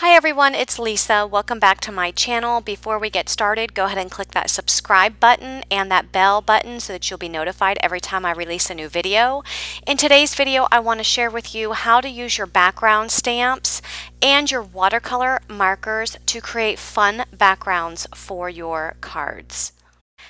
Hi everyone, it's Lisa. Welcome back to my channel. Before we get started, go ahead and click that subscribe button and that bell button so that you'll be notified every time I release a new video. In today's video, I want to share with you how to use your background stamps and your watercolor markers to create fun backgrounds for your cards.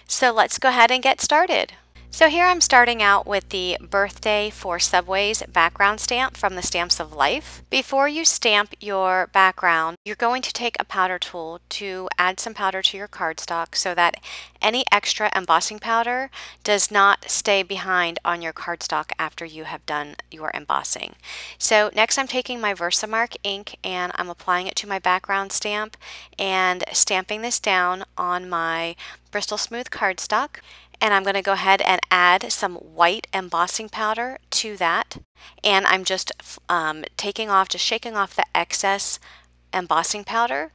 So let's go ahead and get started. So here I'm starting out with the Birthday for Subway's background stamp from the Stamps of Life. Before you stamp your background, you're going to take a powder tool to add some powder to your cardstock so that any extra embossing powder does not stay behind on your cardstock after you have done your embossing. So next I'm taking my Versamark ink and I'm applying it to my background stamp and stamping this down on my Bristol Smooth cardstock. And I'm going to go ahead and add some white embossing powder to that. And I'm just shaking off the excess embossing powder.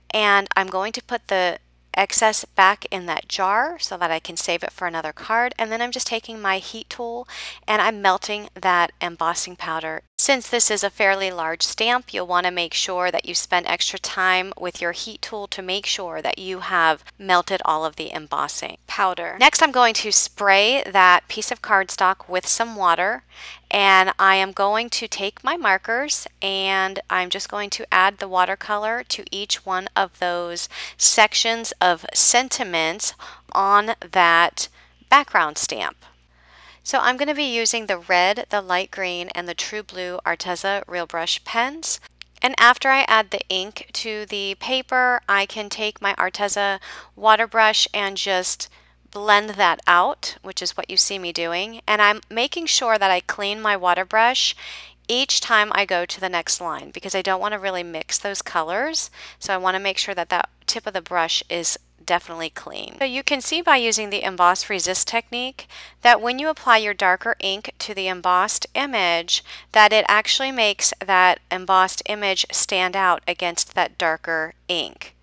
And I'm going to put the excess back in that jar so that I can save it for another card. And then I'm just taking my heat tool and I'm melting that embossing powder. Since this is a fairly large stamp, you'll want to make sure that you spend extra time with your heat tool to make sure that you have melted all of the embossing powder. Next, I'm going to spray that piece of cardstock with some water, and I am going to take my markers and I'm just going to add the watercolor to each one of those sections of sentiments on that background stamp. So I'm going to be using the red, the light green, and the true blue Arteza Real Brush Pens. And after I add the ink to the paper, I can take my Arteza water brush and just blend that out, which is what you see me doing. And I'm making sure that I clean my water brush each time I go to the next line because I don't want to really mix those colors. So I want to make sure that that tip of the brush is definitely clean. So you can see by using the emboss resist technique that when you apply your darker ink to the embossed image, that it actually makes that embossed image stand out against that darker ink.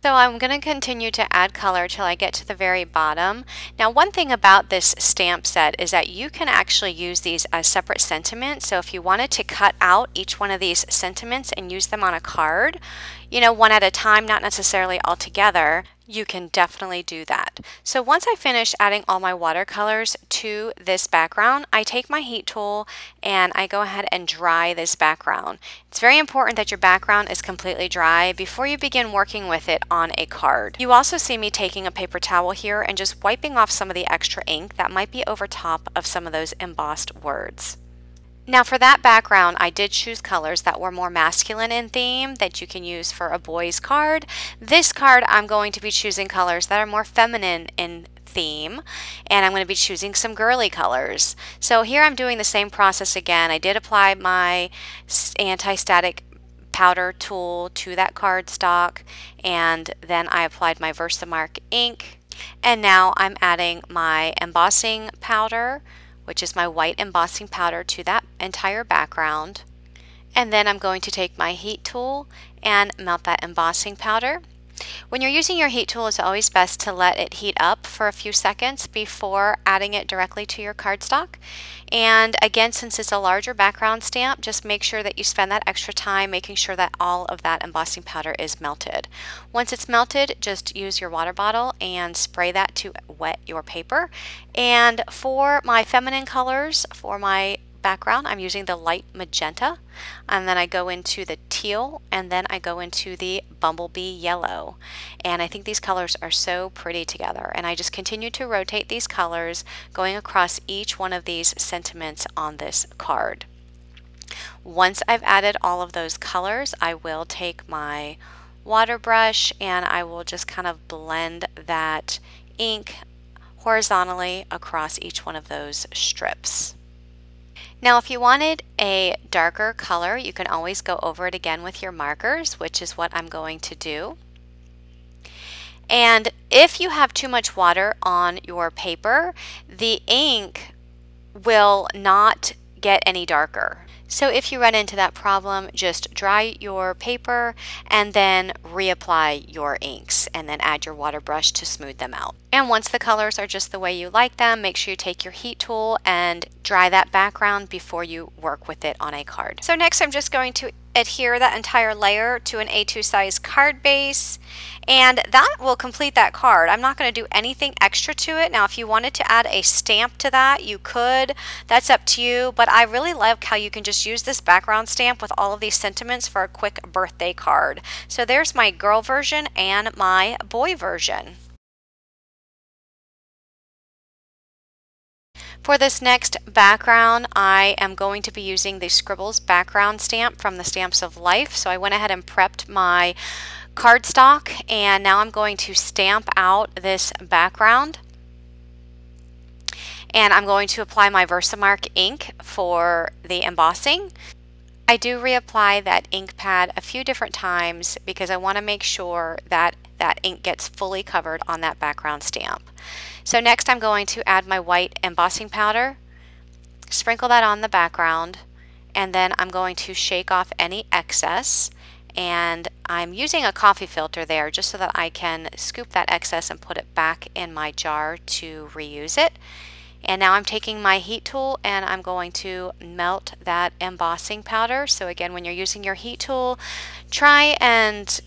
So I'm going to continue to add color till I get to the very bottom. Now, one thing about this stamp set is that you can actually use these as separate sentiments. So if you wanted to cut out each one of these sentiments and use them on a card, you know, one at a time, not necessarily all together, you can definitely do that. So once I finish adding all my watercolors to this background, I take my heat tool and I go ahead and dry this background. It's very important that your background is completely dry before you begin working with it on a card. You also see me taking a paper towel here and just wiping off some of the extra ink that might be over top of some of those embossed words. Now for that background, I did choose colors that were more masculine in theme that you can use for a boy's card. This card, I'm going to be choosing colors that are more feminine in theme, and I'm going to be choosing some girly colors. So here I'm doing the same process again. I did apply my anti-static powder tool to that cardstock, and then I applied my Versamark ink, and now I'm adding my embossing powder, which is my white embossing powder, to that entire background. And then I'm going to take my heat tool and melt that embossing powder. When you're using your heat tool, it's always best to let it heat up for a few seconds before adding it directly to your cardstock. And again, since it's a larger background stamp, just make sure that you spend that extra time making sure that all of that embossing powder is melted. Once it's melted, just use your water bottle and spray that to wet your paper. And for my feminine colors, for my background, I'm using the light magenta, and then I go into the teal, and then I go into the bumblebee yellow. And I think these colors are so pretty together, and I just continue to rotate these colors going across each one of these sentiments on this card. Once I've added all of those colors, I will take my water brush and I will just kind of blend that ink horizontally across each one of those strips. Now if you wanted a darker color, you can always go over it again with your markers, which is what I'm going to do. And if you have too much water on your paper, the ink will not get any darker. So if you run into that problem, just dry your paper and then reapply your inks and then add your water brush to smooth them out. And once the colors are just the way you like them, make sure you take your heat tool and dry that background before you work with it on a card. So next I'm just going to adhere that entire layer to an A2 size card base, and that will complete that card. I'm not going to do anything extra to it. Now if you wanted to add a stamp to that, you could. That's up to you, but I really like how you can just use this background stamp with all of these sentiments for a quick birthday card. So there's my girl version and my boy version. For this next background, I am going to be using the Scribbles background stamp from the Stamps of Life. So I went ahead and prepped my cardstock, and now I'm going to stamp out this background. And I'm going to apply my Versamark ink for the embossing. I do reapply that ink pad a few different times because I want to make sure that that ink gets fully covered on that background stamp. So next I'm going to add my white embossing powder, sprinkle that on the background, and then I'm going to shake off any excess. And I'm using a coffee filter there just so that I can scoop that excess and put it back in my jar to reuse it. And now I'm taking my heat tool and I'm going to melt that embossing powder. So again, when you're using your heat tool, try and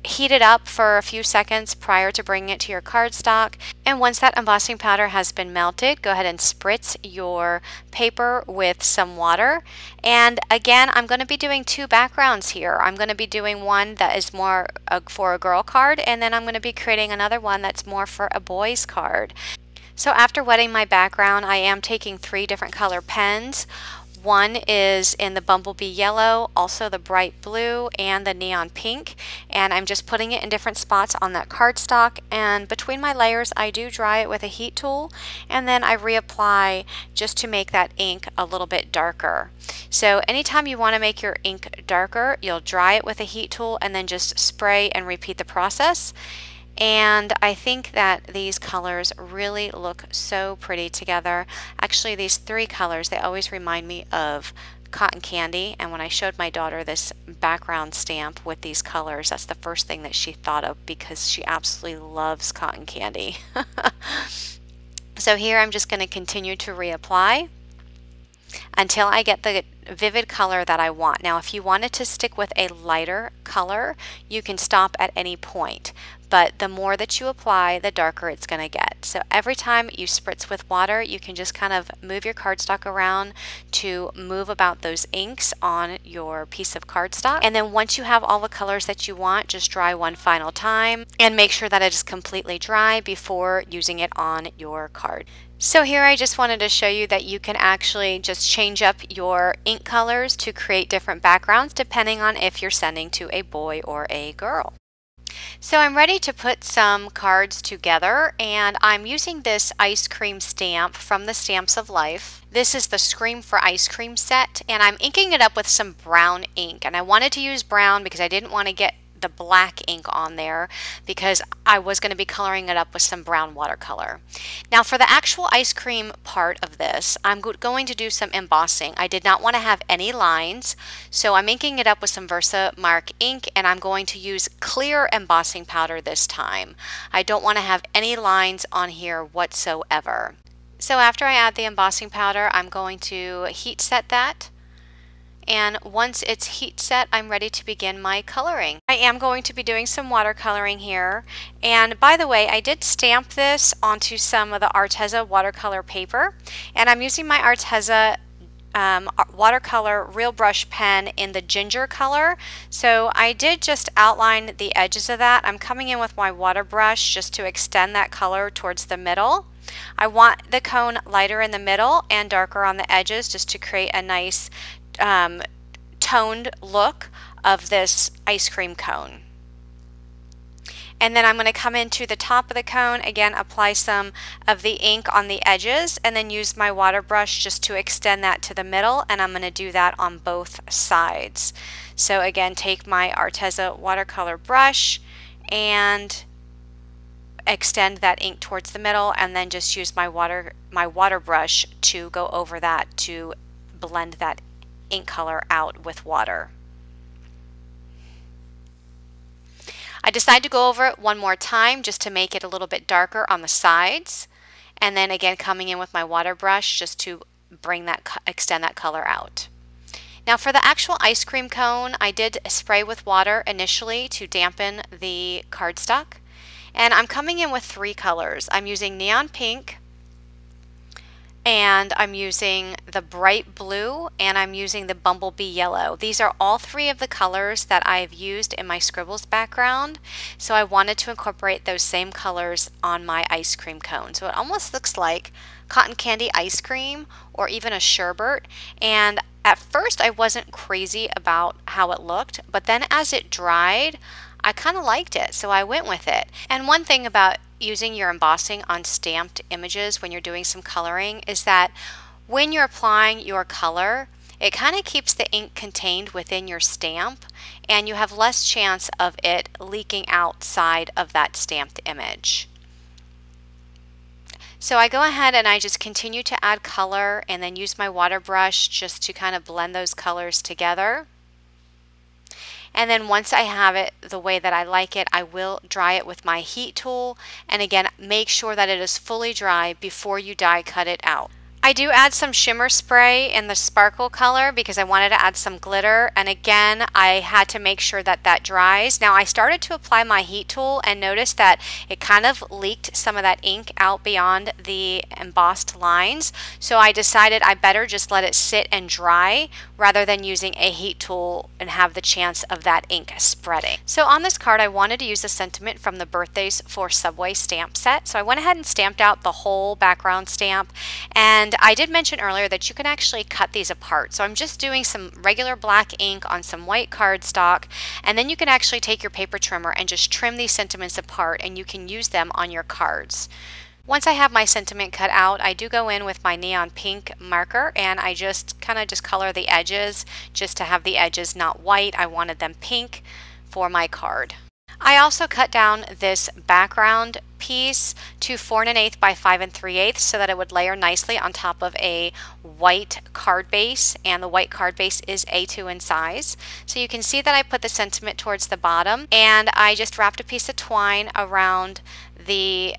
heat it up for a few seconds prior to bringing it to your cardstock. And once that embossing powder has been melted, go ahead and spritz your paper with some water. And again, I'm going to be doing two backgrounds here. I'm going to be doing one that is more for a girl card, and then I'm going to be creating another one that's more for a boy's card. So after wetting my background, I am taking 3 different color pens. One is in the Bumblebee Yellow, also the Bright Blue, and the Neon Pink. And I'm just putting it in different spots on that cardstock. And between my layers, I do dry it with a heat tool. And then I reapply just to make that ink a little bit darker. So anytime you want to make your ink darker, you'll dry it with a heat tool and then just spray and repeat the process. And I think that these colors really look so pretty together. Actually, these 3 colors, they always remind me of cotton candy. And when I showed my daughter this background stamp with these colors, that's the first thing that she thought of because she absolutely loves cotton candy. So here I'm just going to continue to reapply until I get the vivid color that I want. Now, if you wanted to stick with a lighter color, you can stop at any point. But the more that you apply, the darker it's going to get. So every time you spritz with water, you can just kind of move your cardstock around to move about those inks on your piece of cardstock. And then once you have all the colors that you want, just dry one final time and make sure that it is completely dry before using it on your card. So here I just wanted to show you that you can actually just change up your ink colors to create different backgrounds depending on if you're sending to a boy or a girl. So I'm ready to put some cards together, and I'm using this ice cream stamp from the Stamps of Life. This is the Scream for Ice Cream set, and I'm inking it up with some brown ink. And I wanted to use brown because I didn't want to get the black ink on there because I was going to be coloring it up with some brown watercolor. Now for the actual ice cream part of this, I'm going to do some embossing. I did not want to have any lines, so I'm inking it up with some Versamark ink, and I'm going to use clear embossing powder this time. I don't want to have any lines on here whatsoever. So after I add the embossing powder, I'm going to heat set that. And once it's heat set, I'm ready to begin my coloring. I am going to be doing some watercoloring here. And by the way, I did stamp this onto some of the Arteza watercolor paper. And I'm using my Arteza Watercolor Real Brush Pen in the ginger color. So I did just outline the edges of that. I'm coming in with my water brush just to extend that color towards the middle. I want the cone lighter in the middle and darker on the edges just to create a nice toned look of this ice cream cone. And then I'm going to come into the top of the cone, again apply some of the ink on the edges, and then use my water brush just to extend that to the middle, and I'm going to do that on both sides. So again, take my Arteza watercolor brush and extend that ink towards the middle, and then just use my water brush to go over that to blend that ink color out with water. I decided to go over it one more time just to make it a little bit darker on the sides, and then again coming in with my water brush just to bring that extend that color out. Now for the actual ice cream cone, I did spray with water initially to dampen the cardstock. And I'm coming in with 3 colors. I'm using neon pink, and I'm using the bright blue, and I'm using the bumblebee yellow. These are all 3 of the colors that I've used in my scribbles background, so I wanted to incorporate those same colors on my ice cream cone. So it almost looks like cotton candy ice cream or even a sherbet. And at first I wasn't crazy about how it looked, but then as it dried, I kind of liked it, so I went with it. And one thing about using your embossing on stamped images when you're doing some coloring is that when you're applying your color, it kind of keeps the ink contained within your stamp, and you have less chance of it leaking outside of that stamped image. So I go ahead and I just continue to add color and then use my water brush just to kind of blend those colors together. And then once I have it the way that I like it, I will dry it with my heat tool. And again, make sure that it is fully dry before you die cut it out. I do add some shimmer spray in the sparkle color because I wanted to add some glitter, and again I had to make sure that that dries. Now I started to apply my heat tool and noticed that it kind of leaked some of that ink out beyond the embossed lines, so I decided I better just let it sit and dry rather than using a heat tool and have the chance of that ink spreading. So on this card I wanted to use a sentiment from the Birthdays for Subway stamp set, so I went ahead and stamped out the whole background stamp. And I did mention earlier that you can actually cut these apart. So I'm just doing some regular black ink on some white cardstock, and then you can actually take your paper trimmer and just trim these sentiments apart, and you can use them on your cards. Once I have my sentiment cut out, I do go in with my neon pink marker and I just kind of color the edges just to have the edges not white. I wanted them pink for my card. I also cut down this background piece to 4 1/8 by 5 3/8 so that it would layer nicely on top of a white card base, and the white card base is A2 in size. So you can see that I put the sentiment towards the bottom, and I just wrapped a piece of twine around the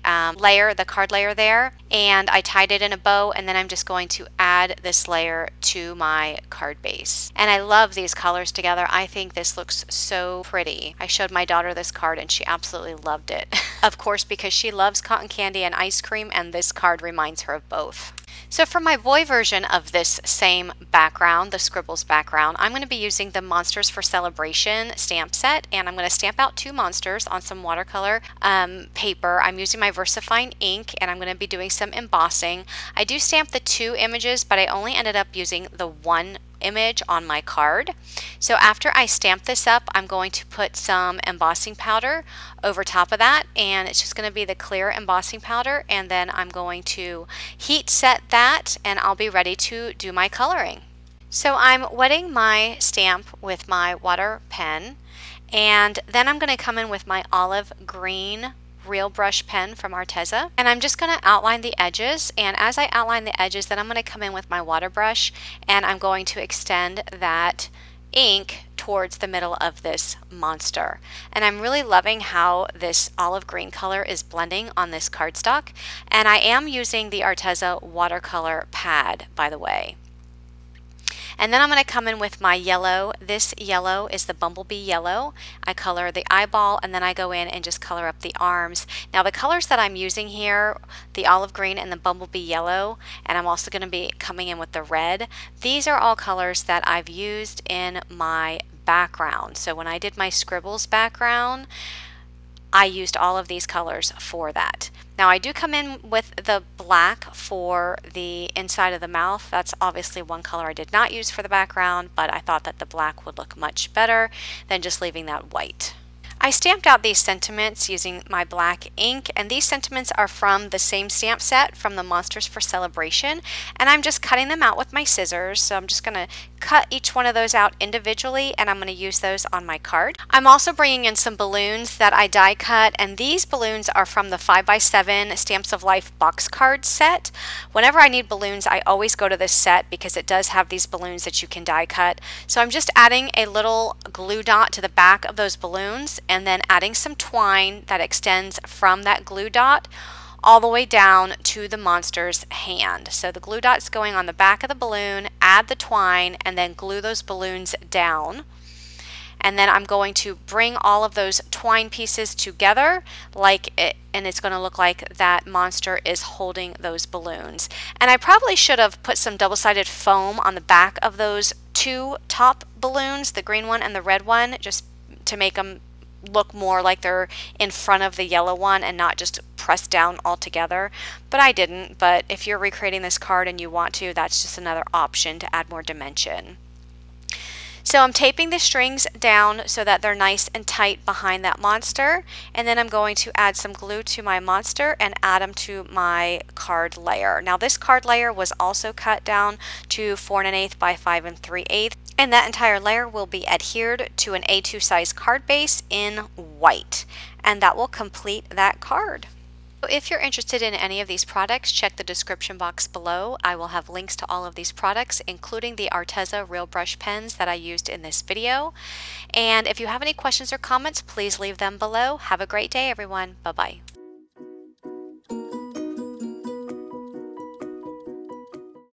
card layer there, and I tied it in a bow, and then I'm just going to add this layer to my card base. And I love these colors together. I think this looks so pretty. I showed my daughter this card and she absolutely loved it. Of course, because she loves cotton candy and ice cream, and this card reminds her of both. So for my boy version of this same background, the scribbles background, I'm going to be using the Monsters for Celebration stamp set, and I'm going to stamp out 2 monsters on some watercolor paper. I'm using my VersaFine ink, and I'm going to be doing some embossing. I do stamp the 2 images, but I only ended up using the 1 image on my card. So after I stamp this up, I'm going to put some embossing powder over top of that, and it's just going to be the clear embossing powder, and then I'm going to heat set that and I'll be ready to do my coloring. So I'm wetting my stamp with my water pen, and then I'm going to come in with my olive green Real Brush Pen from Arteza, and I'm just going to outline the edges, and as I outline the edges, then I'm going to come in with my water brush and I'm going to extend that ink towards the middle of this monster. And I'm really loving how this olive green color is blending on this cardstock, and I am using the Arteza watercolor pad, by the way. And then I'm going to come in with my yellow. This yellow is the bumblebee yellow. I color the eyeball, and then I go in and just color up the arms. Now the colors that I'm using here, the olive green and the bumblebee yellow, and I'm also going to be coming in with the red. These are all colors that I've used in my background. So when I did my scribbles background, I used all of these colors for that. Now I do come in with the black for the inside of the mouth. That's obviously one color I did not use for the background, but I thought that the black would look much better than just leaving that white. I stamped out these sentiments using my black ink, and these sentiments are from the same stamp set from the Monsters for Celebration, and I'm just cutting them out with my scissors. So I'm just going to cut each one of those out individually, and I'm going to use those on my card. I'm also bringing in some balloons that I die cut, and these balloons are from the 5x7 Stamps of Life box card set. Whenever I need balloons, I always go to this set because it does have these balloons that you can die cut. So I'm just adding a little glue dot to the back of those balloons, and then adding some twine that extends from that glue dot all the way down to the monster's hand. So the glue dot's going on the back of the balloon, add the twine, and then glue those balloons down. And then I'm going to bring all of those twine pieces together and it's going to look like that monster is holding those balloons. And I probably should have put some double-sided foam on the back of those two top balloons, the green one and the red one, just to make them look more like they're in front of the yellow one and not just pressed down all together. But I didn't. But if you're recreating this card and you want to, that's just another option to add more dimension. So I'm taping the strings down so that they're nice and tight behind that monster, and then I'm going to add some glue to my monster and add them to my card layer. Now this card layer was also cut down to 4 1/8 by 5 3/8, and that entire layer will be adhered to an A2 size card base in white, and that will complete that card. If you're interested in any of these products, check the description box below. I will have links to all of these products, including the Arteza Real Brush Pens that I used in this video. And if you have any questions or comments, please leave them below. Have a great day, everyone. Bye-bye.